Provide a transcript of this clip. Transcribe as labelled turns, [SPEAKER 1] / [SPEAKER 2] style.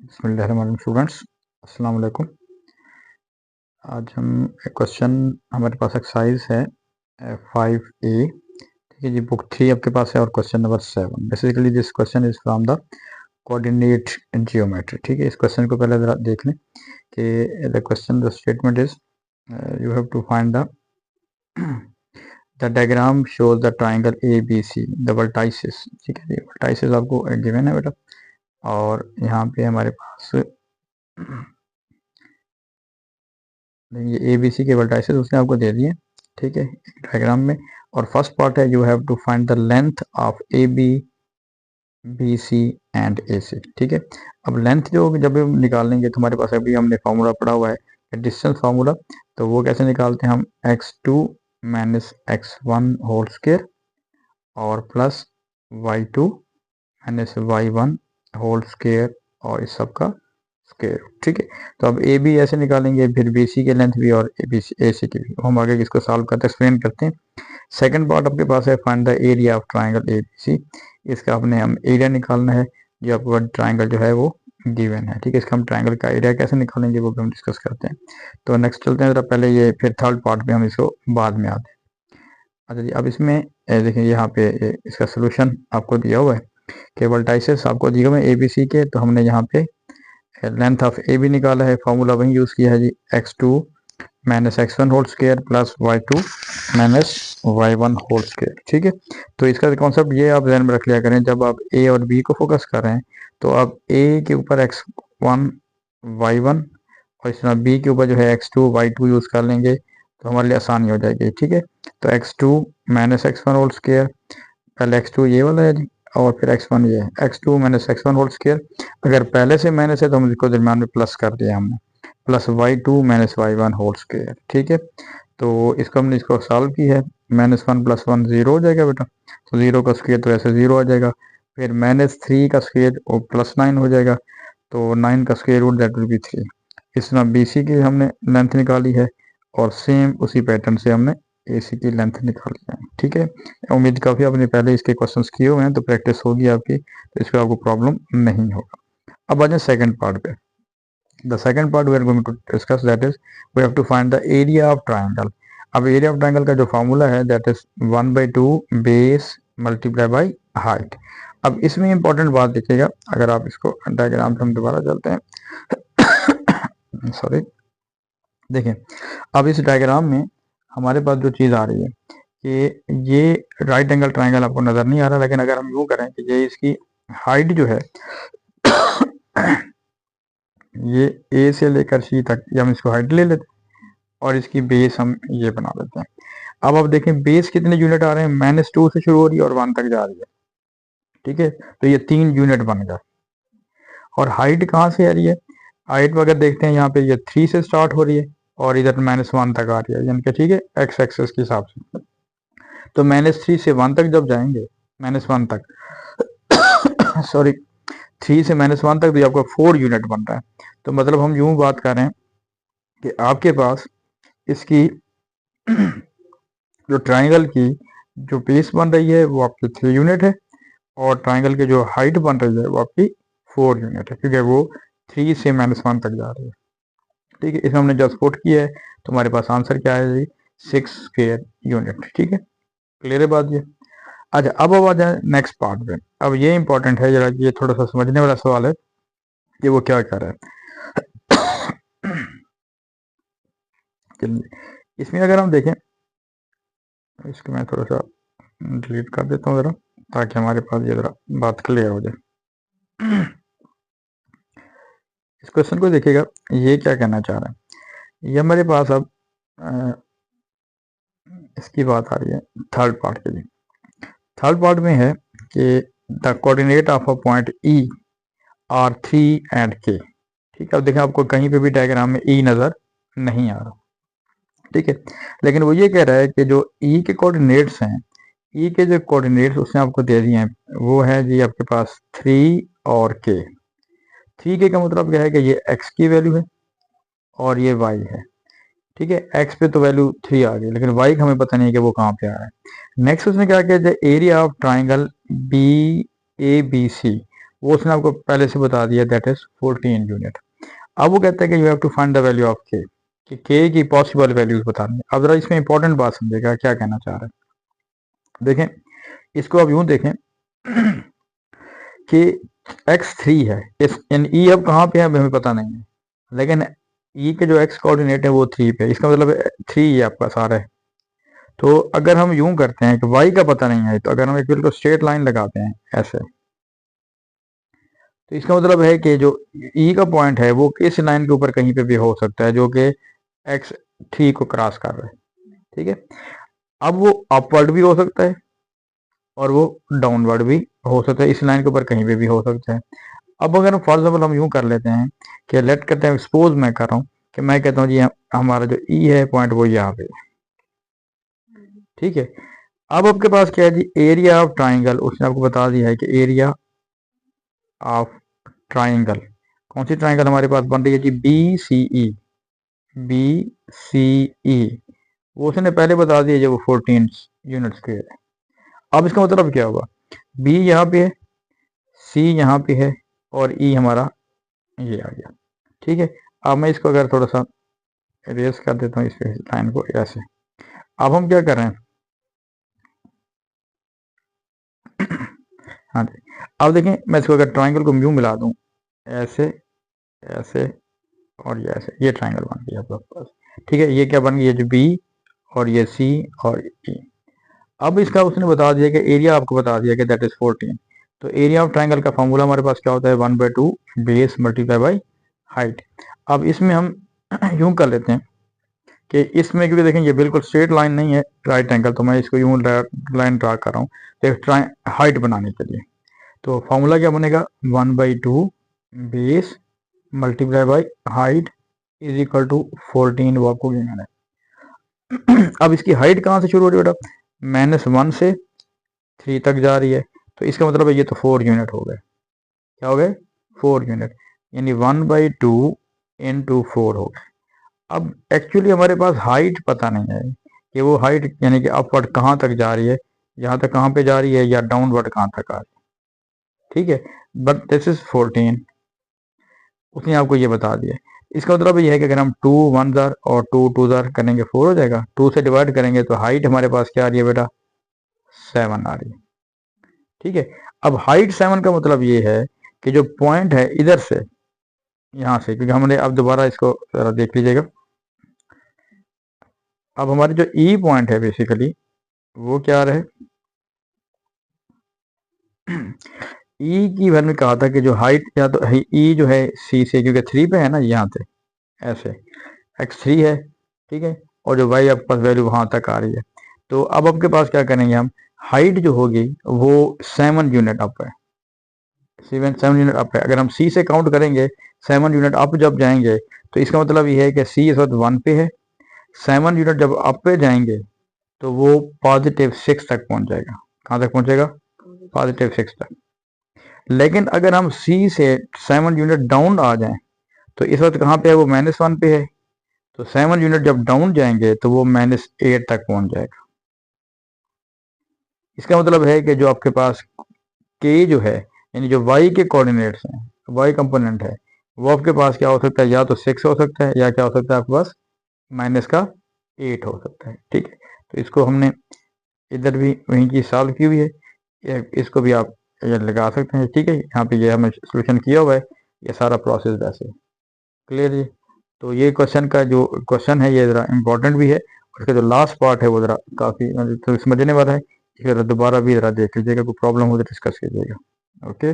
[SPEAKER 1] बिस्मिल्लाहिर्रहमानिर्रहीम स्टूडेंट्स, अस्सलाम वालेकुम। आज हम एक क्वेश्चन, हमारे पास एक्सरसाइज है 5A। ठीक है जी, बुक 3 आपके पास है और question number 7। Basically this question is from the coordinate geometry. ठीक है, इस क्वेश्चन को पहले जरा देख लें कि the question, the statement is you have to find the diagram shows the triangle ABC the vertices. ठीक है जी, वर्टाइसिस आपको गिवन है बेटा, और यहाँ पे हमारे पास ये ABC के वर्टाइसेस उसने आपको दे दिए। ठीक है, डायग्राम में। और फर्स्ट पार्ट है, you have to find the length of AB BC and AC। ठीक है, अब लेंथ जो जब हम निकालेंगे तो हमारे पास अभी हमने फार्मूला पढ़ा हुआ है डिस्टेंस फार्मूला। तो वो कैसे निकालते हैं हम, x2 minus x1 whole square और plus y2 minus y1 whole square और इस सब का स्क्वायर। ठीक है, तो अब ए बी ऐसे निकालेंगे, फिर बी सी की लेंथ भी और ए सी की भी। हम आगे इसको सॉल्व करते एक्सप्लेन करते हैं। सेकंड पार्ट आपके पास है, find the area of triangle A B C. इसका अपने हम एरिया निकालना है, जो आपको ट्राइंगल जो है वो गिवन है। ठीक है, इसका हम ट्राइंगल का एरिया कैसे निकालेंगे वो भी हम डिस्कस करते हैं। तो नेक्स्ट चलते हैं जरा पहले ये, फिर थर्ड पार्ट में हम इसको बाद में आते हैं। अच्छा जी, अब इसमें देखिए यहाँ पे इसका सोल्यूशन आपको दिया हुआ है कि वर्टाइसेस आपको दिए हुए हैं ए बी सी के। तो हमने यहाँ पे लेंथ ऑफ ए बी निकाला है, फॉर्मूला वही यूज़ किया है जी, x2 minus x1 whole square plus y2 minus y1 whole square. ठीक है, तो इसका कॉन्सेप्ट ये आप ध्यान में रख लिया करें, जब आप a और b को फोकस कर रहे हैं तो आप a के ऊपर x1 y1 और इस तरह b के ऊपर जो है x2 y2 यूज़ कर लेंगे तो हमारे लिए आसानी हो जाएगी। ठीक है, तो x2 minus x1 whole square, पहले x2 ये वाला है जी, और फिर x1 ये है, x2 minus x1 whole square. अगर पहले से माइनस है तो हम इसको दरम्यान में प्लस कर दिया हमने, plus y2 minus y1 whole square. ठीक है, तो इसको हमने इसको सॉल्व की है, -1 + 1 0 हो जाएगा बेटा, तो 0 का स्क्वायर तो ऐसे 0 आ जाएगा। फिर -3 का स्क्वायर और +9 हो जाएगा, तो 9 का square root that will be 3। इस तरह BC की हमने लेंथ निकाली है और सेम उसी पैटर्न से हमने AC की लेंथ निकाली है। ठीक है, उम्मीद काफ़ी आपने पहले इसके क्वेश्चंस किए हुए हैं तो प्रैक्टिस होगी आपकी, तो इसका आपको प्रॉब्लम नहीं होगा। अब आ जाए सेकंड पार्ट पे। The second part we are going to discuss, that is we have to find the area of triangle. अब एरिया ऑफ ट्राइंगल का जो फार्मूला है that is 1/2 base multiply by height. अब इसमें इंपॉर्टेंट बात देखिएगा, अगर आप इसको डायग्राम पे हम दोबारा चलते हैं सॉरी, देखें अब इस डायग्राम में हमारे पास जो चीज़ आ रही है कि ये राइट एंगल ट्राइंगल आपको नज़र नहीं आ रहा, लेकिन अगर हम यूँ करें कि ये इसकी हाइट जो है ये ए से लेकर सी तक, ये हम इसको हाइट ले लेते हैं और इसकी बेस हम ये बना देते हैं। अब आप देखें बेस कितने यूनिट आ रहे हैं, -2 से शुरू हो रही है और 1 तक जा रही है। ठीक है, तो ये 3 यूनिट बन गया। और हाइट कहाँ से आ रही है, हाइट अगर देखते हैं यहाँ पे ये 3 से स्टार्ट हो रही है और इधर -1 तक आ रही है, यानी कि ठीक है एक्स एक्सेस के हिसाब से। तो -3 से 1 तक जब जाएंगे, -1 तक सॉरी 3 से -1 तक भी आपका 4 यूनिट बन रहा है। तो मतलब हम यूं बात कर रहे हैं कि आपके पास इसकी जो ट्राइंगल की जो बेस बन रही है वो आपकी 3 यूनिट है, और ट्राइंगल की जो हाइट बन रही है वो आपकी 4 यूनिट है, क्योंकि वो 3 से -1 तक जा रही है। ठीक है, इसमें हमने जब पुट किया है तो हमारे पास आंसर क्या है जी, 6 स्क्वायर यूनिट। ठीक है, क्लियर है बात ये। अच्छा, अब आ जाए नेक्स्ट पार्ट पे। अब ये इंपॉर्टेंट है जरा, ये थोड़ा सा समझने वाला सवाल है कि वो क्या कर रहा है। इसमें अगर हम देखें, इसको मैं थोड़ा सा डिलीट कर देता हूँ ज़रा, ताकि हमारे पास ये ज़रा बात क्लियर हो जाए। इस क्वेश्चन को देखिएगा, ये क्या कहना चाह रहा है, ये हमारे पास अब इसकी बात आ रही है थर्ड पार्ट के लिए। थर्ड पार्ट में है कि the coordinate of a point E are 3 and K। ठीक है, अब देखें आपको कहीं पे भी डायग्राम में E नज़र नहीं आ रहा। ठीक है, लेकिन वो ये कह रहा है कि जो E के कोऑर्डिनेट्स हैं, E के जो कोऑर्डिनेट्स उसने आपको दे दिए हैं, वो है जी आपके पास 3 और K। 3K का मतलब क्या है कि ये X की वैल्यू है और ये Y है। ठीक है, X पे तो वैल्यू 3 आ गई, लेकिन Y का हमें पता नहीं है कि वो कहाँ पे आ रहा है। नेक्स्ट उसने क्या किया, एरिया ऑफ ट्राइंगल BABC वो उसने आपको पहले से बता दिया, दैट इज 14 यूनिट। अब वो कहता है कि you have to find the value of K, कि के की पॉसिबल वैल्यूज बतानी है। अब जरा इसमें इंपॉर्टेंट बात समझेगा क्या कहना चाह रहे हैं। देखें, इसको आप यूं देखें कि x3 है, इस इन ई अब कहाँ पे है हमें पता नहीं है, लेकिन ई के जो x कोऑर्डिनेट है वो 3 पे, इसका मतलब 3 ये आपका सारा है। तो अगर हम यूं करते हैं कि y का पता नहीं है, तो अगर हम एक बिल्कुल स्ट्रेट लाइन लगाते हैं ऐसे, तो इसका मतलब है कि जो ई का पॉइंट है वो इस लाइन के ऊपर कहीं पे भी हो सकता है जो कि x3 को क्रॉस कर रहा है, ठीक है। अब वो अपवर्ड भी हो सकता है और वो डाउनवर्ड भी हो सकता है, इस लाइन के ऊपर कहीं पे भी हो सकता है। अब अगर फॉर एग्जाम्पल हम यूं कर लेते हैं कि लेट करते हैं, सपोज मैं कर रहा हूँ कि मैं कहता हूँ जी हमारा जो ई है पॉइंट वो यहाँ पे, ठीक है। अब आपके पास क्या है जी, एरिया ऑफ ट्राइंगल, उसने आपको बता दिया है कि एरिया ऑफ ट्राइंगल, कौन सी ट्राइंगल हमारे पास बन रही है जी, बी सी ई, बी सी ई, वो उसने पहले बता दिया जो वो 14 यूनिट स्क्वायर है। अब इसका मतलब क्या होगा, बी यहाँ पे है, सी यहाँ पे है और ई हमारा ये आ गया, ठीक है। अब मैं इसको अगर थोड़ा सा रेस कर देता हूँ इस लाइन को ऐसे। अब हम क्या कर रहे हैं, हाँ जी, अब देखें मैं इसको अगर ट्राइंगल को यूं मिला दूं ऐसे, ऐसे और ये ऐसे, ये ट्राइंगल बन गया आपके पास, ठीक है। ये क्या बन गया, ये जो बी और ये सी और ई। अब इसका उसने बता दिया कि एरिया आपको बता दिया कि दैट इज 14। तो एरिया ऑफ ट्राइंगल का फॉर्मूला हमारे पास क्या होता है, 1/2 बेस मल्टीप्लाई बाई हाइट। अब इसमें हम यूं कर लेते हैं कि इसमें, क्योंकि देखें ये बिल्कुल स्ट्रेट लाइन नहीं है राइट एंगल, तो मैं इसको यूं लाइन ड्रा कर रहा हूँ तो हाइट बनाने के लिए। तो फॉर्मूला क्या बनेगा, 1/2 base multiply by height is equal to 14, वो आपको गिवन है। अब इसकी हाइट कहाँ से शुरू हो रही है बेटा, -1 से 3 तक जा रही है, तो इसका मतलब है ये तो 4 यूनिट हो गए, क्या हो गए, 4 यूनिट, यानी 1/2 इंटू 4 हो गए। अब एक्चुअली हमारे पास हाइट पता नहीं है कि वो हाइट यानी कि अपवर्ड कहाँ तक जा रही है, यहाँ तक कहाँ पे जा रही है, या डाउनवर्ड कहाँ तक आ रही है, ठीक है। बट दिस इज 14, उसने आपको ये बता दिया। इसका मतलब ये है कि अगर हम 2 1 और 2 2 करेंगे 4 हो जाएगा, 2 से डिवाइड करेंगे तो हाइट हमारे पास क्या आ रही है बेटा, 7 आ रही है, ठीक है। अब हाइट 7 का मतलब ये है कि जो पॉइंट है इधर से यहाँ से, क्योंकि हमने अब दोबारा इसको जरा देख लीजिएगा, अब हमारे जो ई पॉइंट है बेसिकली वो क्या रहे, ई की मैंने में कहा था कि जो हाइट या तो ई जो है सी से, क्योंकि 3 पे है ना यहाँ पे ऐसे, x3 है, ठीक है, और जो y आपके पास वैल्यू वहां तक आ रही है। तो अब आपके पास क्या करेंगे हम, हाइट जो होगी वो 7 यूनिट अप है, 7 यूनिट अप है। अगर हम सी से काउंट करेंगे 7 यूनिट अप जब जाएंगे, तो इसका मतलब ये है कि सी इस वक्त 1 पे है, 7 यूनिट जब अप पे जाएंगे तो वो +6 तक पहुंच जाएगा। कहाँ तक पहुंचेगा, +6 तक। लेकिन अगर हम सी से 7 यूनिट डाउन आ जाएं तो इस वक्त कहाँ पे है, वो -1 पे है, तो 7 यूनिट जब डाउन जाएंगे तो वो -8 तक पहुंच जाएगा। इसका मतलब है कि जो आपके पास के जो है, यानी जो y के कोऑर्डिनेट्स हैं, y कंपोनेंट है, वो आपके पास क्या हो सकता है, या तो 6 हो सकता है, या क्या हो सकता है आपके पास -8 हो सकता है, ठीक है। तो इसको हमने इधर भी वहीं की सॉल्व की हुई है, इसको भी आप ये लगा सकते हैं, ठीक है। यहाँ पे ये हमने सोल्यूशन किया हुआ है, ये सारा प्रोसेस वैसे क्लियर जी। तो ये क्वेश्चन का जो क्वेश्चन है ये ज़रा इम्पोर्टेंट भी है, उसका जो लास्ट पार्ट है वो ज़रा काफ़ी तो समझने वाला है, फिर दोबारा भी ज़रा देख लीजिएगा, कोई प्रॉब्लम हो तो डिस्कस कीजिएगा, ओके।